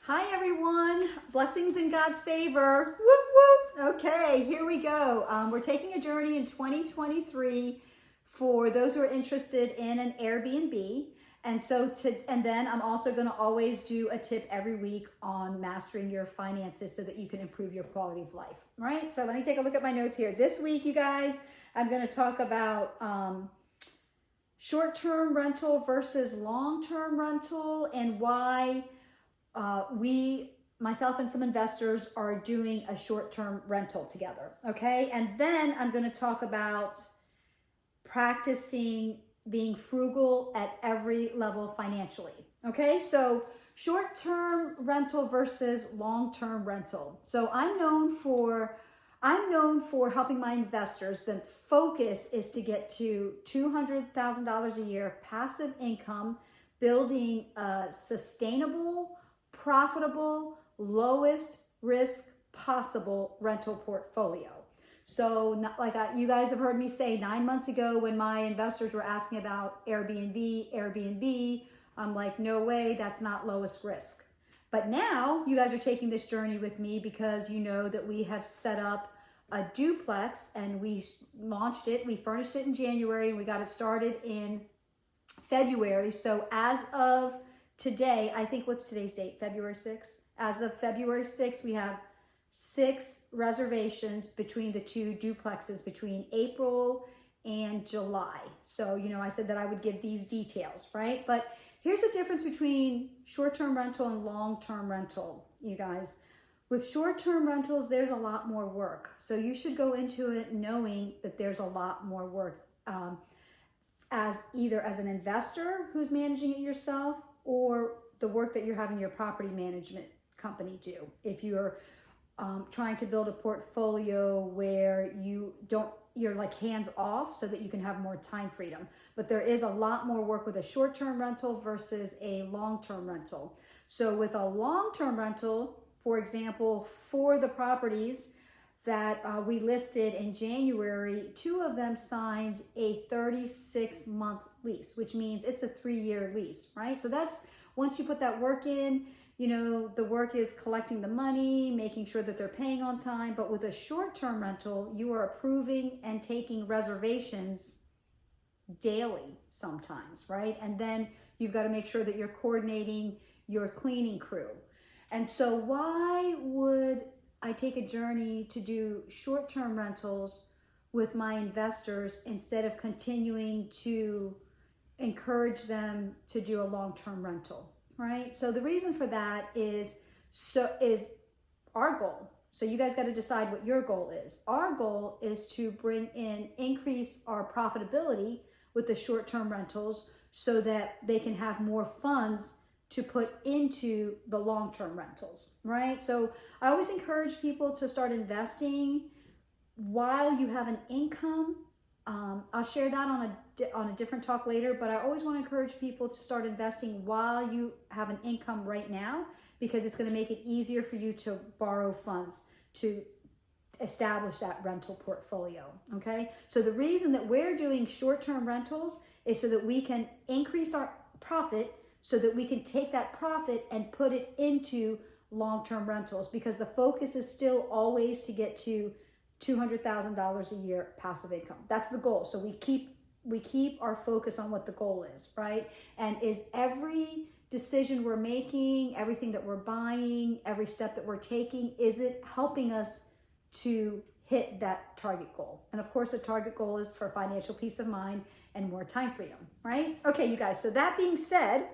Hi everyone, blessings in God's favor. Whoop whoop. Okay, here we go. We're taking a journey in 2023 for those who are interested in an Air BNB. And then I'm also going to always do a tip every week on mastering your finances so that you can improve your quality of life. All right, so let me take a look at my notes here. This week, you guys, I'm going to talk about short-term rental versus long-term rental and why myself and some investors are doing a short-term rental together, okay? And then I'm gonna talk about practicing being frugal at every level financially, okay? So short-term rental versus long-term rental. So I'm known for helping my investors. The focus is to get to $200,000 a year passive income, building a sustainable, profitable, lowest risk possible rental portfolio. So you guys have heard me say 9 months ago when my investors were asking about Airbnb, I'm like, no way, that's not lowest risk. But now you guys are taking this journey with me because you know that we have set up a duplex and we launched it, we furnished it in January and we got it started in February. So as of today, I think what's today's date? February 6th. As of February 6th, we have 6 reservations between the two duplexes between April and July. So, I said that I would give these details, right? But here's the difference between short-term rental and long-term rental, you guys. With short-term rentals, there's a lot more work. So you should go into it knowing that there's a lot more work as either as an investor who's managing it yourself or the work that you're having your property management company do. If you're trying to build a portfolio where you're like hands off so that you can have more time freedom. But there is a lot more work with a short-term rental versus a long-term rental. So with a long-term rental, for example, for the properties that we listed in January, 2 of them signed a 36-month lease, which means it's a 3-year lease, right? So that's, once you put that work in, the work is collecting the money, making sure that they're paying on time. But with a short-term rental, you are approving and taking reservations daily sometimes, right? And then you've got to make sure that you're coordinating your cleaning crew. And so why would I take a journey to do short-term rentals with my investors instead of continuing to encourage them to do a long-term rental, right? So the reason for that is our goal. So you guys got to decide what your goal is. Our goal is to increase our profitability with the short-term rentals so that they can have more funds to put into the long-term rentals, right? So I always encourage people to start investing while you have an income. I'll share that on a different talk later, but I always want to encourage people to start investing while you have an income right now, because it's going to make it easier for you to borrow funds to establish that rental portfolio, okay? So the reason that we're doing short-term rentals is so that we can increase our profit, so that we can take that profit and put it into long-term rentals, because the focus is still always to get to $200,000 a year passive income. That's the goal. So we keep our focus on what the goal is, right? And is every decision we're making, everything that we're buying, every step that we're taking, is it helping us to hit that target goal? And of course, the target goal is for financial peace of mind and more time freedom, right? Okay, you guys, so that being said,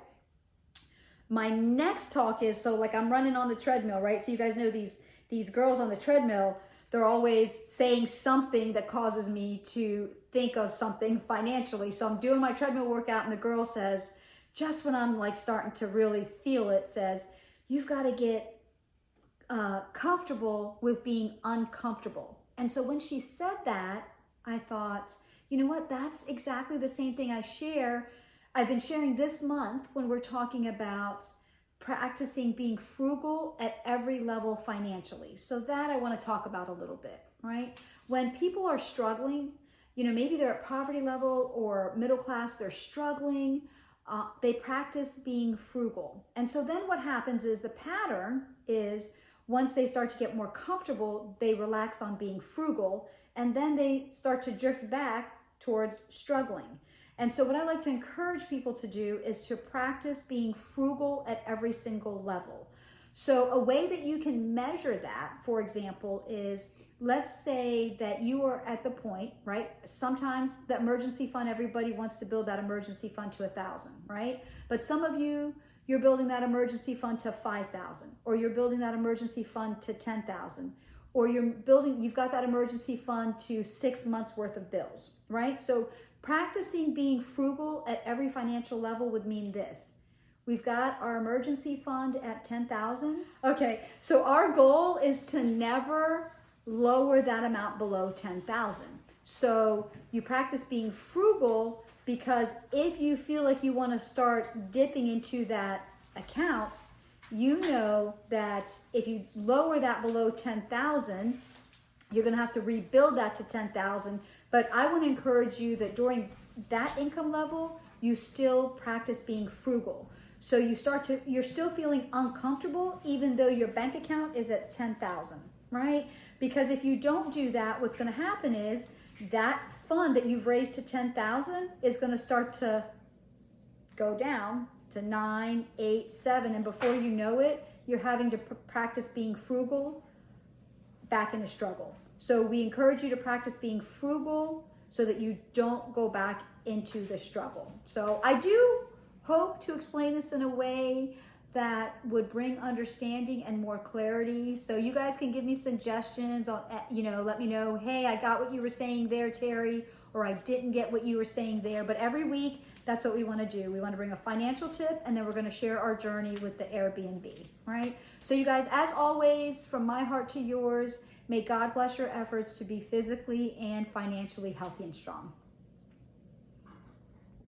my next talk is, so like I'm running on the treadmill, right? So you guys know these girls on the treadmill, they're always saying something that causes me to think of something financially. So I'm doing my treadmill workout and the girl says, just when I'm like starting to really feel it, says, you've got to get comfortable with being uncomfortable. And so when she said that, I thought, you know what? That's exactly the same thing I've been sharing this month when we're talking about practicing being frugal at every level financially. So that I want to talk about a little bit, right? When people are struggling, maybe they're at poverty level or middle class, they're struggling. They practice being frugal. And so then what happens is the pattern is once they start to get more comfortable, they relax on being frugal, and then they start to drift back towards struggling. And so what I like to encourage people to do is to practice being frugal at every single level. So a way that you can measure that, for example, is let's say that you are at the point, right? Sometimes the emergency fund, everybody wants to build that emergency fund to 1,000, right? But some of you, you're building that emergency fund to 5,000, or you're building that emergency fund to 10,000, or you've got that emergency fund to 6 months worth of bills, right? So practicing being frugal at every financial level would mean this. We've got our emergency fund at 10,000. Okay, so our goal is to never lower that amount below 10,000. So you practice being frugal because if you feel like you want to start dipping into that account, you know that if you lower that below 10,000, you're going to have to rebuild that to 10,000. But I want to encourage you that during that income level, you still practice being frugal. So you're still feeling uncomfortable even though your bank account is at 10,000, right? Because if you don't do that, what's going to happen is that fund that you've raised to 10,000 is going to start to go down to 9, 8, 7. And before you know it, you're having to practice being frugal back in the struggle. So we encourage you to practice being frugal so that you don't go back into the struggle. So I do hope to explain this in a way that would bring understanding and more clarity. So you guys can give me suggestions on, let me know, hey, I got what you were saying there, Terry, or I didn't get what you were saying there. But every week, that's what we want to do. We want to bring a financial tip, and then we're going to share our journey with the Air BNB, right? So you guys, as always, from my heart to yours, may God bless your efforts to be physically and financially healthy and strong.